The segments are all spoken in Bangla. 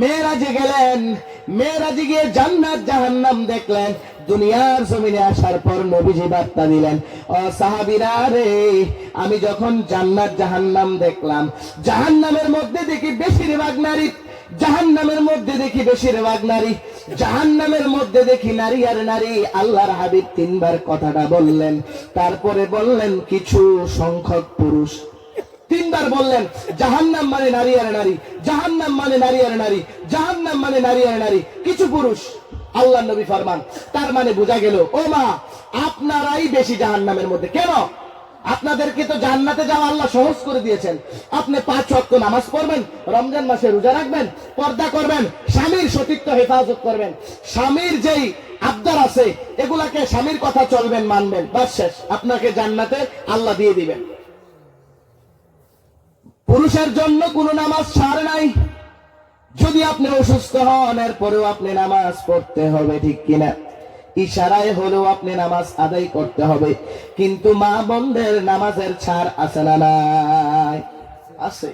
মেরাজে গেলেন, মেরাজে গিয়ে জান্নাত জাহান্নাম দেখলেন। দুনিয়ার জমিনে আসার পর নবীজি বার্তা দিলেন, ও সাহাবীরা রে, আমি যখন জান্নাত জাহান্নাম দেখলাম, জাহান্নামের মধ্যে দেখি বেশিরভাগ নারী, জাহান্নামের মধ্যে দেখি বেশিরভাগ নারী, জাহান্নামের মধ্যে দেখি নারী আর নারী। আল্লাহর হাবিব তিনবার কথাটা বললেন, তারপরে বললেন কিছু সংখ্যক পুরুষ। তিনবার বললেন জাহান্নাম মানে নারী আর নারী, জাহান্নাম মানে নারী আর নারী, জাহান্নাম মানে নারী আর নারী, কিছু পুরুষ। আল্লাহ নবী ফরমান, তার মানে বোঝা গেল ও মা, আপনারাই বেশি জাহান্নামের মধ্যে। কেন? আপনাদেরকে তো জান্নাতে যাওয়া আল্লাহ সহজ করে দিয়েছেন। আপনি 5 ওয়াক্ত নামাজ পড়বেন, রমজান মাসে রোজা রাখবেন, পর্দা করবেন, স্বামীর সতীত্ব হেফাজত করবেন, স্বামীর যেই আবদার আছে এগুলাকে স্বামীর কথা চলবেন, মানবেন, বাস শেষ, আপনাকে জান্নাতে আল্লাহ দিয়ে দিবেন। পুরুষের জন্য কোনো নামাজ ছাড় নাই। যদি আপনি অসুস্থ হন, এরপরেও আপনি নামাজ পড়তে হবে, ঠিক কিনা? ইশারায় হলেও আপনি নামাজ আদায় করতে হবে। কিন্তু মা বোনদের নামাজের ছাড় আছে না নাই? আছে।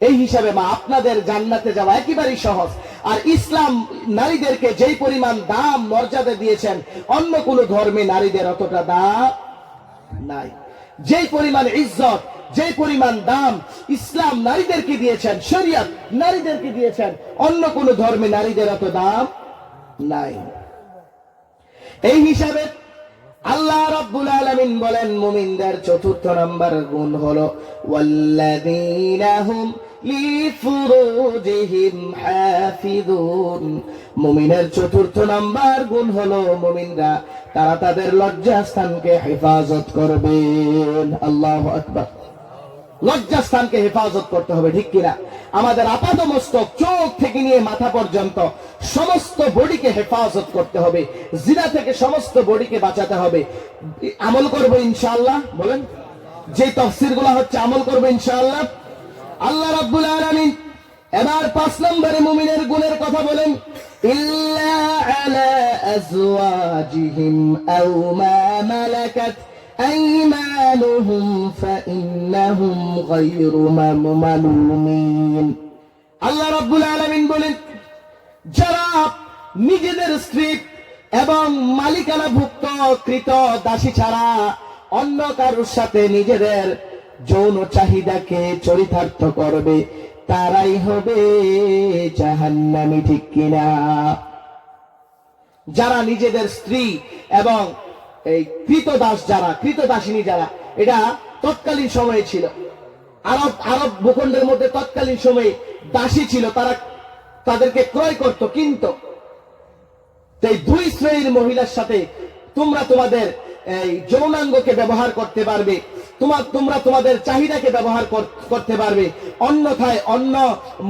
এই হিসাবে মা, আপনাদের জান্নাতে যাওয়া একেবারেই সহজ। আর ইসলাম নারীদেরকে যেই পরিমাণ দাম মর্যাদা দিয়েছেন, অন্য কোন ধর্মে নারীদের অতটা দাম নাই। যেই পরিমাণ ইজ্জত, যে পরিমাণ দাম ইসলাম নারীদেরকে দিয়েছেন, শরিয়ত নারীদেরকে দিয়েছেন, অন্য কোন ধর্মে নারীদের অত দাম নাই। এই হিসাবে আল্লাহ রাব্বুল আলামিন বলেন, মুমিনদের চতুর্থ নাম্বার গুণ হলো ওয়াল্লাযীনা হুম লিফুরুজিহিম হাফিযুন। মুমিনের চতুর্থ নাম্বার গুণ হলো মুমিনরা তারা তাদের লজ্জাস্থানকে হেফাজত করবেন। আল্লাহু আকবার। লজ্জাস্থানকে হেফাজত করতে হবে, ঠিক কিনা? আমাদের আপাত মস্তক, চোখ থেকে নিয়ে মাথা পর্যন্ত সমস্ত বডিকে হেফাজত করতে হবে। জিনা থেকে সমস্ত বডিকে বাঁচাতে হবে। আমল করব ইনশাআল্লাহ। বলেন, যে তাফসীরগুলো হচ্ছে আমল করব ইনশাআল্লাহ। আল্লাহ রাব্বুল আলামিন এবার 5 নম্বরে মুমিনের গুণের কথা বলেন, ইল্লা আলা আজওয়াজিহিম আও মা মালাকাত আইমানুহুম ফাইন্নাহুম গায়রু মামলুমিন। আল্লাহ রাব্বুল আলামিন বলেন, যারা নিজেদের স্ত্রী এবং মালিকানাভুক্ত কৃত দাসী ছাড়া অন্য কারোর সাথে নিজেদের যৌন চাহিদাকে চরিতার্থ করবে, তারাই হবে জাহান্নামী, ঠিক কিনা? যারা নিজেদের স্ত্রী এবং এই কৃতদাস, যারা কৃতদাসিনী, যারা, এটা তৎকালীন সময়ে ছিল। আরব ভূখণ্ডের মধ্যে তৎকালীন সময়ে দাসী ছিল, তারা তাদেরকে ক্রয় করত, কিনতো। এই 2 শ্রেণীর মহিলার সাথে তোমরা তোমাদের এই যৌনাঙ্গকে ব্যবহার করতে পারবে, তোমরা তোমাদের চাহিদাকে ব্যবহার করতে পারবে, অন্যথায় অন্য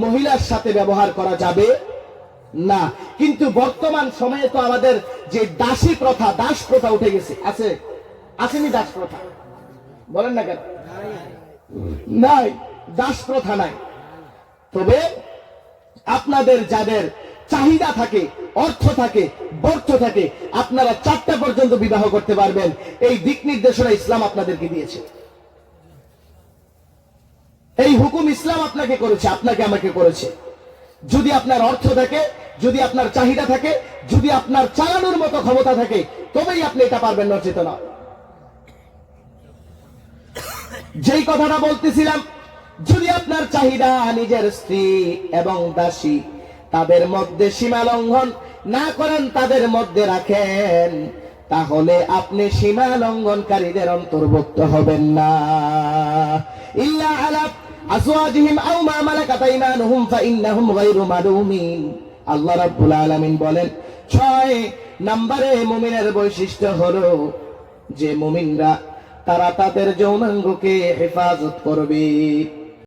মহিলার সাথে ব্যবহার করা যাবে না। কিন্তু বর্তমান সময়ে তো আমাদের যে দাসী প্রথা, দাস প্রথা উঠে গেছে। আছে? আসেনি দাস প্রথা? বলেন না কেন? নাই, দাস প্রথা নাই। তবে আপনাদের যাদের চাহিদা থাকে, অর্থ থাকে, বর্থ থাকে, আপনারা 4টা পর্যন্ত বিবাহ করতে পারবেন। এই দিক নির্দেশনা ইসলাম আপনাদেরকে দিয়েছে। এই হুকুম ইসলাম আপনাকে করেছে, আপনাকে আমাকে করেছে। যদি আপনার অর্থ থাকে, যদি আপনার চাহিদা থাকে, যদি আপনার চালানোর মতো ক্ষমতা থাকে, তবেই আপনি এটা পারবেন, নচেত না। যেই কথাটা বলতেছিলাম, যদি আপনার চাহিদা নিজের স্ত্রী এবং দাসী, তাদের মধ্যে সীমা লঙ্ঘন না করেন, তাদের মধ্যে রাখেন, তাহলে আপনি সীমা লঙ্ঘনকারীদের অন্তর্ভুক্ত হবেন না। ইল্লা আলা আজওয়াজিহিম আও মা মালাকাত আইমানুহুম ফাইন্নাহুম গায়রু মালুমিন। আল্লাহ রাব্বুল আলামিন বলেন, 6 নম্বরে মুমিনের বৈশিষ্ট্য হলো যে মুমিনরা তারা তাদের যৌনাঙ্গকে হেফাজত করবে।